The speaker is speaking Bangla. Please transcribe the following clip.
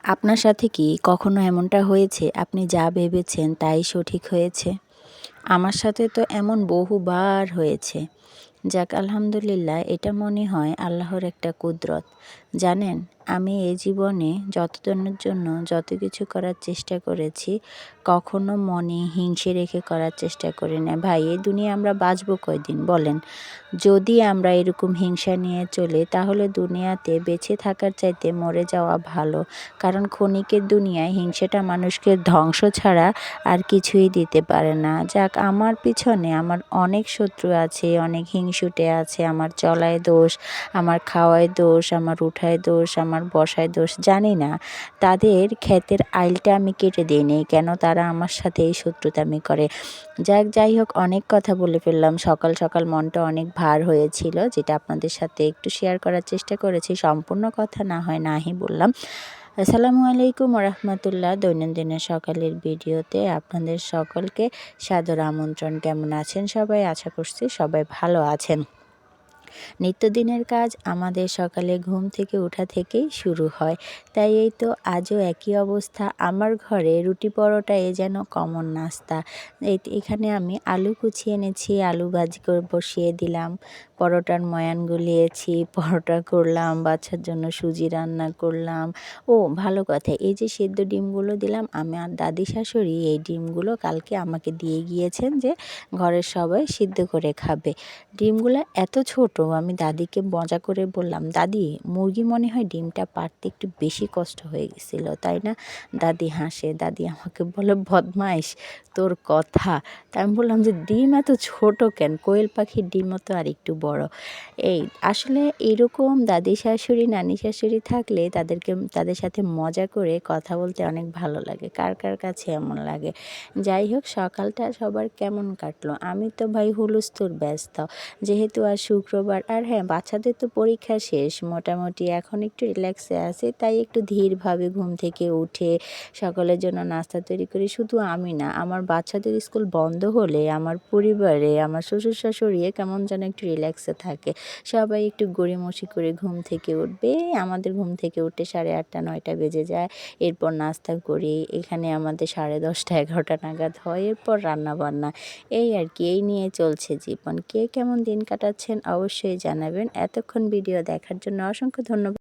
আপনার সাথে কি কখনো এমনটা হয়েছে আপনি যা ভেবেছেন তাই সঠিক হয়েছে? আমার সাথে তো এমন বহুবার হয়েছে। যাক আলহামদুলিল্লাহ, এটা মনে হয় আল্লাহর একটা কুদরত। জানেন, আমি এই জীবনে যতজনের জন্য যত কিছু করার চেষ্টা করেছি, কখনো মনে হিংসে রেখে করার চেষ্টা করি না। ভাই, এই দুনিয়ায় আমরা বাঁচবো কয়দিন বলেন? যদি আমরা এরকম হিংসা নিয়ে চলি তাহলে দুনিয়াতে বেঁচে থাকার চাইতে মরে যাওয়া ভালো। কারণ ক্ষণিকের দুনিয়ায় হিংসাটা মানুষকে ধ্বংস ছাড়া আর কিছুই দিতে পারে না। যাক, আমার পিছনে আমার অনেক শত্রু আছে, অনেক হিংসুটে আছে। আমার চলায় দোষ, আমার খাওয়ায় দোষ, আমার উঠায় দোষ, আমার বসায় দোষ, জানি না তাদের ক্ষেতের আইলটা আমি কেটে দিই নি কেন তারা আমার সাথে এই শত্রুতামি করে। যাই হোক, অনেক কথা বলে ফেললাম। সকাল সকাল মনটা অনেক ভার হয়েছিল, যেটা আপনাদের সাথে একটু শেয়ার করার চেষ্টা করেছি। সম্পূর্ণ কথা না হয় নাহি বললাম। আসসালামু আলাইকুম রহমতুল্লাহ। দৈনন্দিনের সকালের ভিডিওতে আপনাদের সকলকে সাদর আমন্ত্রণ। কেমন আছেন সবাই? আশা করছি সবাই ভালো আছেন। নিত্যদিনের কাজ আমাদের সকালে ঘুম থেকে ওঠা থেকেই শুরু হয়। তাই এই তো আজও একই অবস্থা। আমার ঘরে রুটি পরোটা এ যেন কমন নাস্তা। এখানে আমি আলু কুচিয়ে এনেছি, আলু ভাজি করে বসিয়ে দিলাম। পরোটার ময়ান গুলিয়েছি, পরোটা করলাম, বাচ্চার জন্য সুজি রান্না করলাম। ও ভালো কথা, এই যে সেদ্ধ ডিমগুলো দিলাম, আমার দাদি শাশুড়ি এই ডিমগুলো কালকে আমাকে দিয়ে গিয়েছেন যে ঘরের সবাই সিদ্ধ করে খাবে। ডিমগুলো এত ছোট, আমি দাদিকে মজা করে বললাম, দাদি মুরগি মনে হয় ডিমটা পাড়তে একটু বেশি কষ্ট হয়ে গেছিল, তাই না? দাদি হাসে। দাদি আমাকে বলে, বদমাইশ তোর কথা। তা আমি বললাম যে ডিম এত ছোট কেন? কোয়েল পাখির ডিমও তো আর একটু বড়। এই আসলে এরকম দাদি শাশুড়ি নানি শাশুড়ি থাকলে তাদের সাথে মজা করে কথা বলতে অনেক ভালো লাগে। কার কার কাছে এমন লাগে? যাই হোক, সকালটা সবার কেমন কাটলো? আমি তো ভাই হুলস্থুল ব্যস্ত, যেহেতু আজ শুক্রবার। আর হ্যাঁ, বাচ্চাদের তো পরীক্ষা শেষ, মোটামুটি এখন একটু রিল্যাক্সে আছে। তাই একটু ধীরভাবে ঘুম থেকে উঠে সকলের জন্য নাস্তা তৈরি করি। শুধু আমি না, আমার বাচ্চাদের স্কুল বন্ধ হলে আমার পরিবারে আমার শ্বশুর শাশুড়ি কেমন যেন একটু রিল্যাক্সে থাকে। সবাই একটু গড়িমসি করে ঘুম থেকে উঠবে। আমাদের ঘুম থেকে উঠতে 8:30 9টা বেজে যায়। এরপর নাস্তা করি, এখানে আমাদের 10:30 11টা নাগাদ হয়। এরপর রান্নাবান্না, এই আর কি, এই নিয়ে চলছে জীবন। কে কেমন দিন কাটাচ্ছেন অবশ্যই জানাবেন। এতক্ষণ ভিডিও দেখার জন্য অসংখ্য ধন্যবাদ।